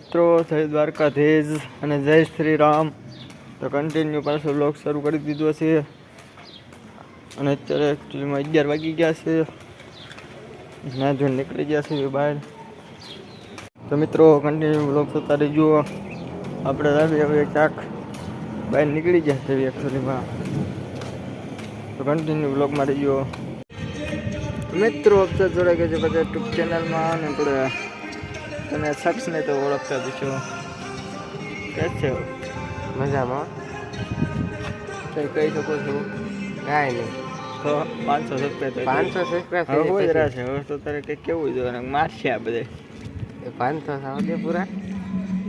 મિત્રો જય દ્વારકાધીશ અને જય શ્રી રામ. તો કન્ટિન્યુ પાછો બ્લોગ શરૂ કરી દીધો છે અને અત્યારે એકચ્યુઅલીમાં 11 વાગી ગયા છે. ના જો નીકળી ગયા છે બહાર. તો મિત્રો કન્ટિન્યુ બ્લોગ જોતા રહેજો. આપણે હવે ક્યાંક બહાર નીકળી ગયા છે એકચ્યુઅલીમાં. તો કન્ટિન્યુ બ્લોગમાં રહેજો. મિત્રો અફસર જોડે ગયા છે બધા યુટ્યુબ ચેનલમાં અને આપણે તમે શખ્સને તો ઓળખતા જ છો. કે છે મજામાં કંઈ કહી શકો છો? કાંઈ નહીં. તો 500 સબસ્ક્રાઈબ 500 સબસ્ક્રાઈબ હવે હોય જ રહ્યા છે. હવે તો તારે કંઈક કેવું જોઈએ મારશે આ બધે 500 થવા દે પૂરા.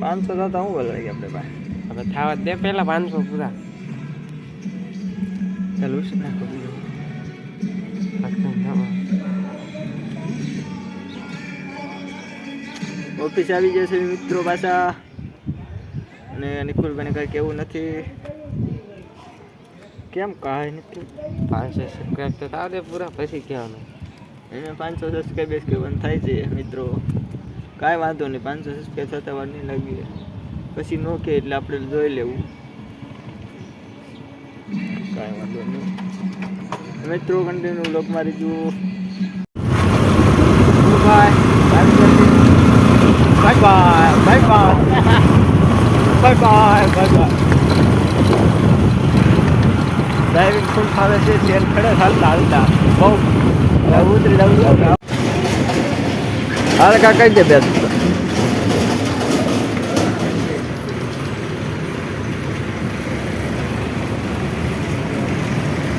500 થતા હું બોલાય આપણે પાસે હવે થવા દે પહેલા 500 પૂરા. ચાલ ઉછી નાખો બીજું. ઓફિસ આવી જશે મિત્રો પાછા. અને નિકુલભાઈને કાંઈ કેવું નથી. કેમ કાંઈ નથી? 500 સબસ્ક્રાઈબ તો થવા દે પૂરા પછી કહેવાનું. એને 500 સબસ્ક્રાઈબ કરવાનું થાય છે મિત્રો. કાંઈ વાંધો નહીં. 500 સબસ્ક્રાઈબ થતા વાર નહીં લાગી. પછી નો કે એટલે આપણે જોઈ લેવું. કાંઈ વાંધો નહીં મિત્રો. કન્ટિન્યુ બ્લોગ મારી જુઓ. Bye bye bye bye bye bye bye bye. Driving full ફાવે છે. તેલ ખડે હાલતા હાલતા બહુ ઉતરી જવું. હાલ કા કઈ દે બે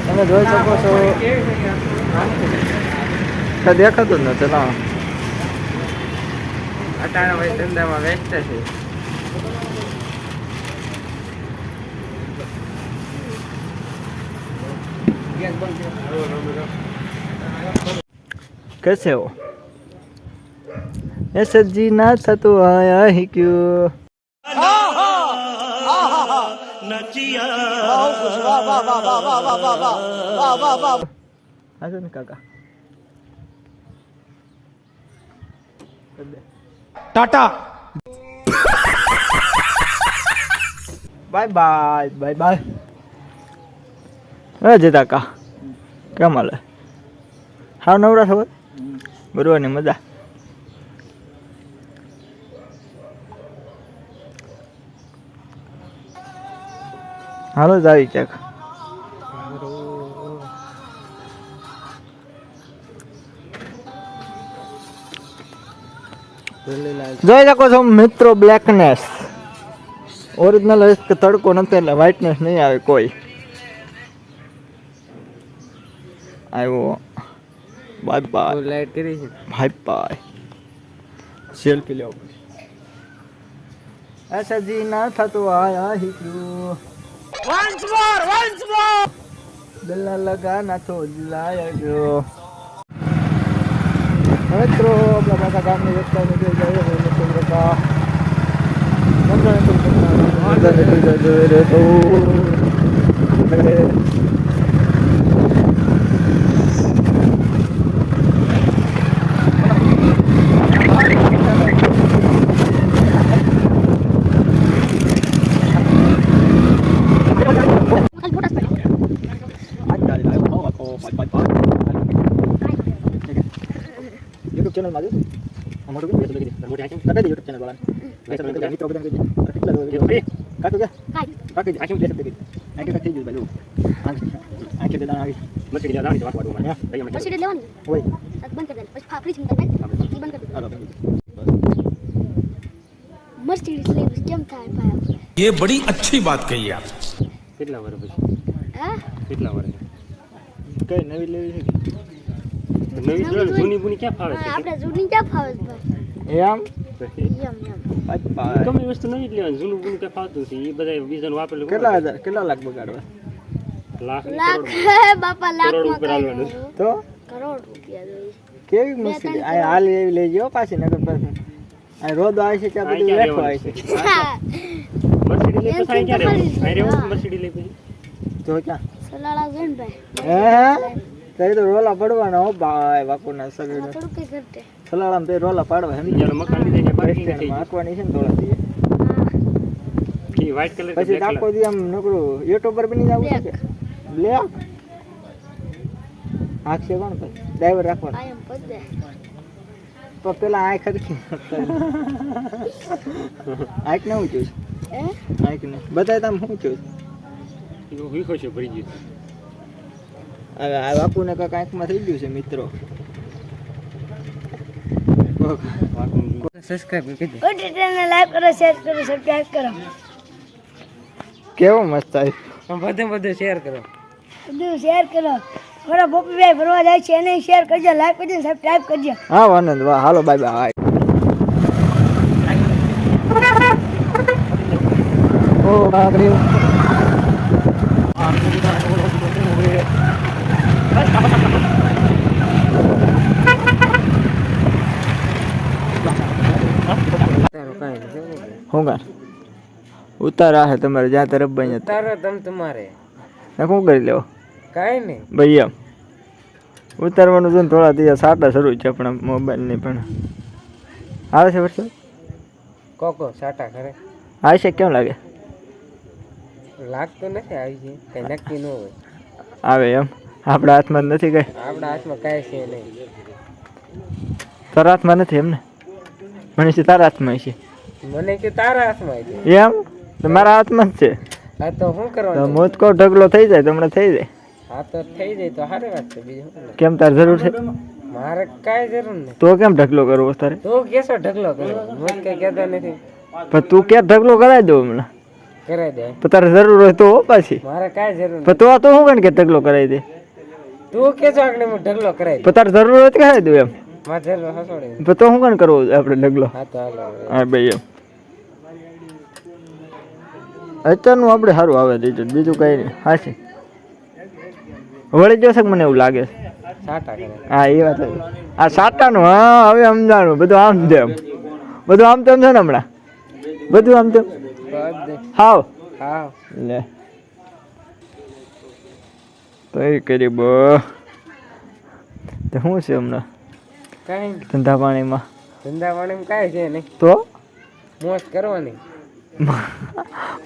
તમે જોઈ શકો છો. દેખાતું જ નથી. ચલાવો અટાણા ભાઈ ધંધામાં વ્યસ્ત છે. कैसे हो? ऐसे जीना था तो आया ही क्यों? आजा काका. Tata. Bye bye bye bye. Ajay કાકા કેમ હાલે? હા નવરા ખબર બરોબર ને મજા. હાલો જ આવી ક્યાંક. જોઈ શકો છો મિત્રો બ્લેકનેસ. ઓરિજિનલ તડકો નથી એટલે વ્હાઇટનેસ નહીં આવે કોઈ. આવ્યો. Bye bye. લાઈટ કરી છે. Bye bye. સેલ્ફી લેવો પડે. ऐसा जीना था तो आया ही क्यों? once more दिल न लगाना तो दिलाया जो. મિત્રો આપણા પાછા ગામની રસ્તા નીકળી જાય હવે મિત્રો રસ્તા નીકળી જાય તો YouTube channel માં અમારું કે YouTube channel વાળા મિત્રો બધા કેટલા કાકુ કે કાકુ આખી દેશ દેખી આખી થઈ ગયું ભાઈ. આખી દે દાણા આવી મસ્તી દાણા ની વાત વાળું મને મસ્તી લેવાની હોય બંધ કરી દે પછી ફ્રીજ માં નાખ ઈ બંધ કરી દે. મર્સિડીઝ લેવી કેમ થાય ભાઈ? ये बड़ी अच्छी बात कही आप. કેટલા વર્ષ પછી? હા કેટલા વર્ષ? કઈ નવી લેવી છે? નવી જૂની બુની ક્યાં ફાવે છે? આપણે જૂની ક્યાં ફાવે છે ભાઈ? એમ ગમે વસ્તુ નવી જ લેવાની. જૂનું બુનું ક્યાં ફાવતું નથી. એ બધા બીજાનું વાપરેલું. કેટલા હજાર કેટલા લાખ બગાડવા? લાખ બાપા લાખ ઉપર હાલવાનું. તો કરોડ રૂપિયા જોઈએ. કેવી મુશ્કેલી. આ હાલ એવી લેજો પાછી નગર પાછી. આ રોદ આવે છે ત્યાં બધું વેઠો આવે છે. મર્સિડીઝ લે તો સાઈ ક્યારે આય રેવું મર્સિડીઝ લે પછી જો ક્યાં સલાળા જણ ભાઈ હે તઈ તો રોલા પડવાના હો ભાઈ બાપુના સગડી થોડું કઈ કરતે સલાળામાં તે રોલા પાડવા સમજી બીજાનો મકાન લીધે છે બાકી ગયા નથી નાખવાની છે ને ધોળાથી કે વ્હાઈટ કલર કે પછી બ્લેક આખો કલર દી આમ નકરું યુટ્યુબર બની જવું છે Black. બ્લેક આંખ છે કોણ ભાઈ ડ્રાઈવર રાખવાનો I am બધે. તો પેલા આંખ હરખી આંખ ને હું જોઈશ આંખ ને બધાય તમે શું જોઈશ એવું વીખો છે ભરી ગયું હવે આ બાપુને કાંઈક આંખમાં થઈ ગયું છે મિત્રો સબસ્ક્રાઇબ કરી દે કોઈ ચેનલને લાઈક કરો, શેર કરો, સબસ્ક્રાઇબ કરો. કેવો મસ્ત આવ્યો બધે શેર કરો બધું શેર કરો. મારા પપ્પીભાઈ ફરવા જાય છે એને શેર કરજો, લાઈક કરજો, સબસ્ક્રાઇબ કરજો. હા આનંદ વાહ હાલો બાય બાય ઓ બાપરે શું કર ઉતારા હે તમારે જ્યાં તરફ બની તારો તમ તમારે શું કરી લેવો કાઈ નહીં ભાઈ એમ ઉતારવાનું છે ને થોડા દિવસ સાટા શરૂ છે પણ મોબાઈલની પણ આવે છે વરસાદ કોકો સાટા કરે આવે છે કેમ લાગે લાગતું નથી આવી છે કઈ નક્કી ન હોય આવે એમ આપણા હાથમાં જ નથી કઈ આપણા હાથમાં કાંઈ છે નહીં તારા હાથમાં નથી એમ ને મને છે તારા હાથમાં છે મને કે તારા હાથમાં છે એમ તો મારા હાથમાં જ છે હા તો શું તો કરવાનું મોજકો ઢગલો થઈ જાય તો હમણાં થઈ જાય હા તો થઈ જાય તો સારી વાત છે બીજું શું ને. કેમ તાર જરૂર છે મારે કાંઈ જરૂર નહીં તો કેમ ઢગલો કરવો તારે તું કેસો ઢગલો કર્યો હું કઈ કહેતો નથી પણ તું ક્યાં ઢગલો કરાવી દઉં હમણાં કરાઈ દે પણ તારે જરૂર હોય તો હો પાછી મારે કાંઈ જરૂર પણ તો આ તો હું કે ઢગલો કરાવી દે તું કેજો આગળ હું ઢગલો કરાઈ દઉં પણ તારે જરૂર હોય તો કરાવી દઉં એમ મારે જરૂર હસોડે પણ તો શું કરવો આપણે ઢગલો હા તો હાલો હા ભાઈ એમ અત્યારનું આપણે સારું આવે રિઝલ્ટ બીજું કઈ નહીં હાશી વળી જશે કે મને એવું લાગે છે સાટા કરે હા એ વાત છે. આ સાટાનું હા હવે સમજાણું બધું આમ તેમ બધું આમ તેમ છે ને હમણાં બધું આમ તેમ બધે હાવ હા લે તો એ કરી બ તો શું છે હમણાં કાંઈ નહીં. ધંધા પાણીમાં ધંધા પાણીમાં કાંઈ છે નહીં તો મોજ કરવાની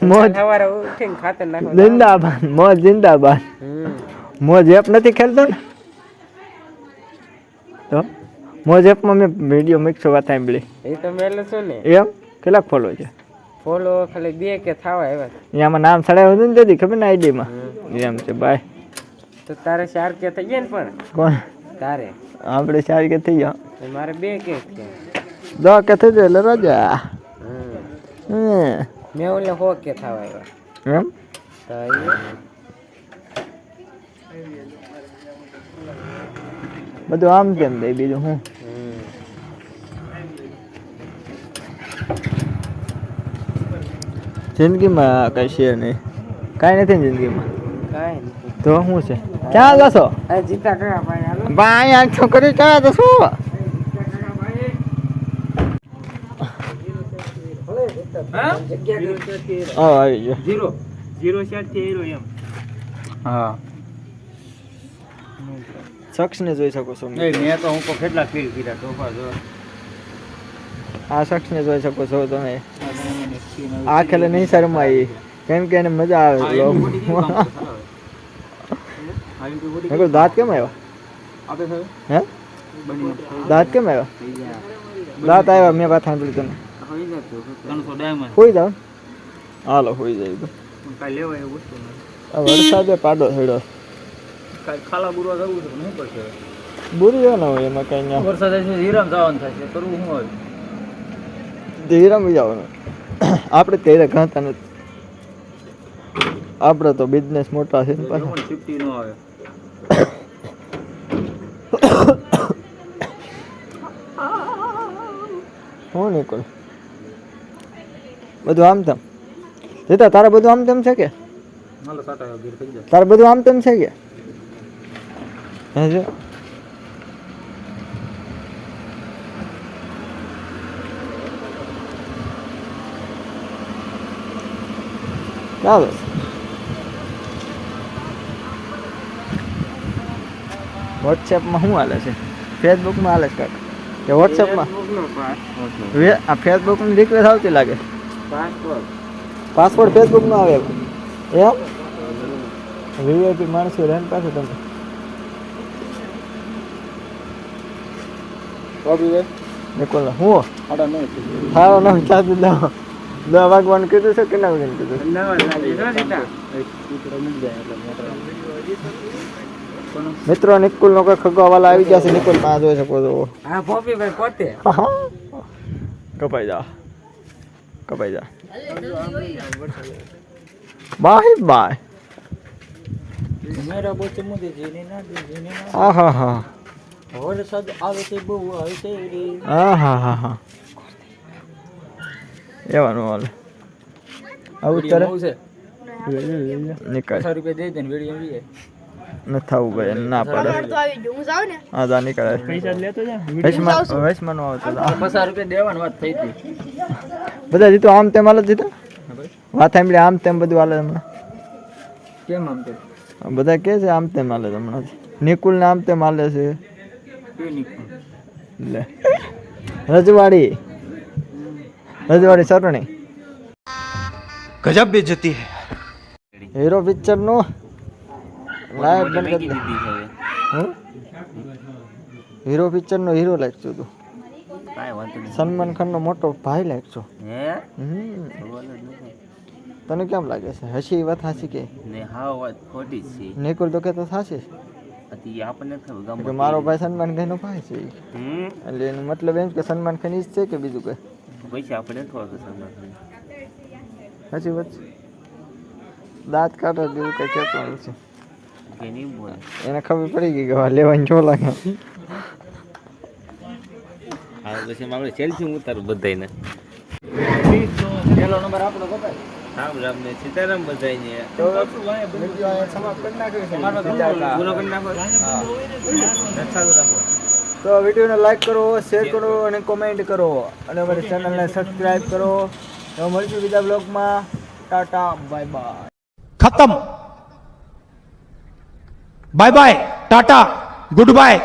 મોજ સવારે ઉઠીને ખાતર નાખવા જિંદાબાદ મોજ જિંદાબાદ મોજ એપ નથી ખેલતો ને તો મોજ એપમાં મેં વિડીયો મિક્સો વાત સાંભળી એ તો મેં છું ને એમ કેટલાક ફોલો છે ફોલો ખાલી 2 કે થાવા આવ્યા એમાં નામ સડાવ્યું હતું ને તેથી ખબર ને આઈડીમાં એમ છે બાય તો તારે 4 કે થઈ ગયા ને પણ કોણ તારે આપણે 4 કે થઈ ગયા તો મારે 2 કે છે 10 કે થઈ જાય એટલે રજા મેં ઓલે 100 કે થાવા આવ્યા એમ તો બધું આમ કેમ દે બીજું હું જિંદગીમાં કઈ છે નહીં કાંઈ નથી ને જિંદગીમાં કાંઈ નહીં તો શું છે ક્યાં જશો આ જીતા કયા ભાઈ હાલો ભાઈ આ છોકરી ક્યાં જશો હા આવી ગયો 0 થી હીરો એમ હા શખ્સને જોઈ શકો છો મેં તો હું કેટલા ફીલ કર્યા તોફા જો આ શખ્સને જોઈ શકો છો તમે આ ખેલે નહીં શરમાઈ કેમ કે એને મજા આવે દાંત કેમ આવ્યા હે દાંત કેમ આવ્યા દાંત આવ્યા મેં વાત સાંભળી તને હોઈ જાવ હાલો હોઈ જાય તો આ વરસાદે પાડો થયો ખાલા બુરવા જવું છે શું કરશે બુરી ના હોય એમાં કઈ ના વરસાદ હીરામ જવાનું થશે કરવું શું હોય ધીરામ જવાનું આપણે ત્યારે ખાતા નથી આપણે તો બિઝનેસ મોટા છે ને પાછા ફિફ્ટી નો આવે હું નીકળ બધું આમ તેમ જીતા તારે બધું આમ તેમ છે કે હાલો સાટા ગીર થઈ જાય તારે બધું આમ તેમ છે કે હે જો ચાલો વોટ્સએપમાં શું હાલે છે ફેસબુકમાં હાલે છે કાકા કે વોટ્સએપમાં આ ફેસબુકની રિક્વેસ્ટ આવતી લાગે. પાસવર્ડ ફેસબુકનો આવે એમ વીઆઈપી માણસો રેન પાસે તમે નિકોલ હું સારો ન ચાલુ દવા વાગવાનું કીધું છે કે ના વાગવાનું કીધું? મિત્રો નિકુલ નો કોઈ ખગવાવાલા આવી ગયા છે. નિકુલ માં જોઈ શકો છો. હા પોપીભાઈ પોતે કપાઈ જા બાય બાય. મેરા બોચે મુદે જીને ના દે જીને ના હા હા હા વરસાદ આવે છે બહુ આવે છે રે. હા હા હા હા એવાનું હાલે આવું તારે નીકળ 50 રૂપિયા દે દે ને વેડી આવી ન થવું ભાઈ ના પડે. હા જા નીકળે પૈસા લેતો જા વૈશમાં આવતો 50 રૂપિયા દેવાની વાત થઈ હતી. બધા જીતો આમ તેમ હાલ જીતા વાત સાંભળી આમ તેમ બધું હાલે હમણાં. કેમ આમ તો બધા કે છે આમ તેમ હાલે હમણાં. નિકુલ ને આમ તેમ હાલે છે. લે રજવાડી સરણી गजब बेइज्जती है. હીરો પિક્ચર નું લાઈવ બંધ કરી દે. હીરો પિક્ચર નો હીરો લાગતો તું. સલમાન ખાન નો મોટો ભાઈ લાગતો. તને કેમ લાગે છે? હસી વાત હાસી કે નિકુલ તો કેતો સાચી કે મારો ભાઈ સલમાન ખાન નો ભાઈ છે એટલે એનો મતલબ એમ કે સલમાન ખાન ઈ જ છે કે બીજું કઈ? સાચી વાત છે. દાંત કાઢો જેવું કઈ કહેતો નથી. એને ખબર પડી ગઈ કે લેવાની જો લાગે. આપણે સેલ્ફી ઉતારું બધાને. પેલો નંબર આપણો બતાય. રામ રામ ને સીતારામ બધાને. તો વિડિયો અહીંયા સમાપ્ત કરી નાખ્યો છે. પૂરો કરી નાખો. તો વિડીયોને લાઈક કરો, શેર કરો અને કોમેન્ટ કરો અને અમારી ચેનલને સબસ્ક્રાઇબ કરો. તો મળીશું બીજા બ્લોગમાં. Tata bye bye. खत्म. Bye bye tata good bye.